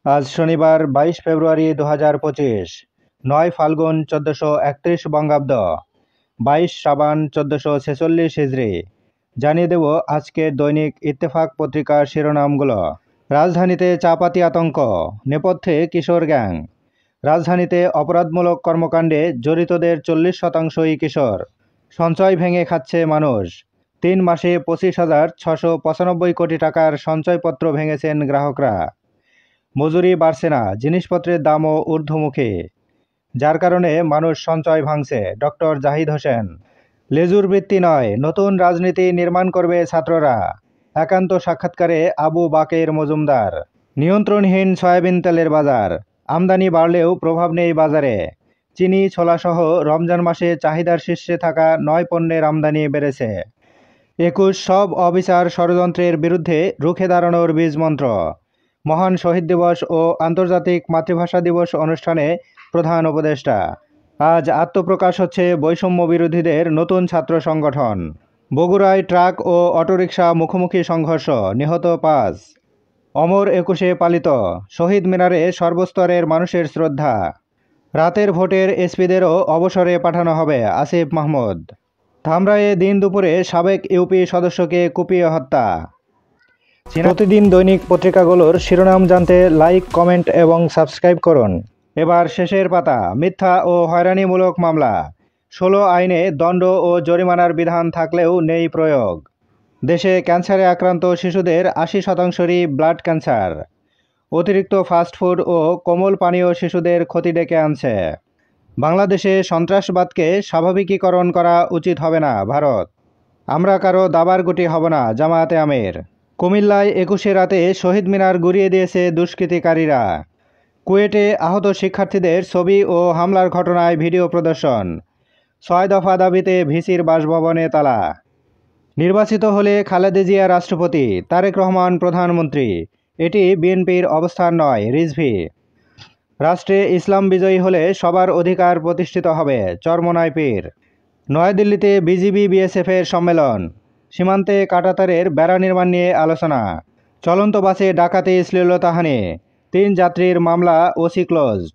আজ শনিবার 22 ফেব্রুয়ারি 2025, 9 ফাল্গুন 1431 বঙ্গাব্দ, 22 শ্রাবণ 1446 হিজরি। জানিয়ে দেব আজকের দৈনিক ইত্তেফাক পত্রিকার শিরোনামগুলো। রাজধানীতে চাপাতি আতঙ্ক, নেপথ্যে কিশোর গ্যাং। রাজধানীতে অপরাধমূলক কর্মকাণ্ডে জড়িতদের 40%ই কিশোর। সঞ্চয় ভেঙে খাচ্ছে মানুষ। 3 মাসে 25,695 কোটি টাকার সঞ্চয়পত্র ভেঙেছেন গ্রাহকরা। মজুরি বাড়ছে না, জিনিসপত্রের দামও ঊর্ধ্বমুখী, যার কারণে মানুষ সঞ্চয় ভাঙছে। ডক্টর জাহিদ হোসেন। লেজুর বৃত্তি নয়, নতুন রাজনীতি নির্মাণ করবে ছাত্ররা। একান্ত সাক্ষাৎকারে আবু বাকের মজুমদার। নিয়ন্ত্রণহীন সয়াবিন তেলের বাজার, আমদানি বাড়লেও প্রভাব নেই বাজারে। চিনি, ছোলাসহ রমজান মাসে চাহিদার শীর্ষে থাকা 9 পণ্যের আমদানি বেড়েছে। 21 সব অবিচার ষড়যন্ত্রের বিরুদ্ধে রুখে দাঁড়ানোর বীজমন্ত্র। মহান শহীদ দিবস ও আন্তর্জাতিক মাতৃভাষা দিবস অনুষ্ঠানে প্রধান উপদেষ্টা। আজ আত্মপ্রকাশ হচ্ছে বৈষম্য বিরোধীদের নতুন ছাত্র সংগঠন। বগুড়ায় ট্রাক ও অটোরিকশা মুখোমুখি সংঘর্ষ, নিহত 5। অমর 21-এ পালিত, শহীদ মিনারে সর্বস্তরের মানুষের শ্রদ্ধা। রাতের ভোটের এসপিদেরও অবসরে পাঠানো হবে, আসিফ মাহমুদ। ধামরাইয়ে দিন দুপুরে সাবেক ইউপি সদস্যকে কুপিয়ে হত্যা। প্রতিদিন দৈনিক পত্রিকাগুলোর শিরোনাম জানতে লাইক, কমেন্ট এবং সাবস্ক্রাইব করুন। এবার শেষের পাতা। মিথ্যা ও হয়রানিমূলক মামলা। 16 আইনে দণ্ড ও জরিমানার বিধান থাকলেও নেই প্রয়োগ। দেশে ক্যান্সারে আক্রান্ত শিশুদের 80%রই ব্লাড ক্যান্সার। অতিরিক্ত ফাস্টফুড ও কোমল পানীয় শিশুদের ক্ষতি ডেকে আনছে। বাংলাদেশে সন্ত্রাসবাদকে স্বাভাবিকীকরণ করা উচিত হবে না, ভারত। আমরা কারো দাবার গুটি হব না, জামায়াতে আমির। কুমিল্লায় 21-এ রাতে শহীদ মিনার গুঁড়িয়ে দিয়েছে দুষ্কৃতিকারীরা। কুয়েটে আহত শিক্ষার্থীদের ছবি ও হামলার ঘটনায় ভিডিও প্রদর্শন। 6 দফা দাবিতে ভিসির বাসভবনে তালা। নির্বাচিত হলে খালেদা জিয়া রাষ্ট্রপতি, তারেক রহমান প্রধানমন্ত্রী, এটি বিএনপির অবস্থান নয়, রিজভী। রাষ্ট্রে ইসলাম বিজয়ী হলে সবার অধিকার প্রতিষ্ঠিত হবে, চরমোনাই পীর। নয়াদিল্লিতে বিজিবি বিএসএফের সম্মেলন। সীমান্তে কাঁটাতারের বেড়া নির্মাণ নিয়ে আলোচনা। চলন্ত বাসে ডাকাতি, শ্লীলতাহানি। 3 যাত্রীর মামলা ওসি ক্লোজড।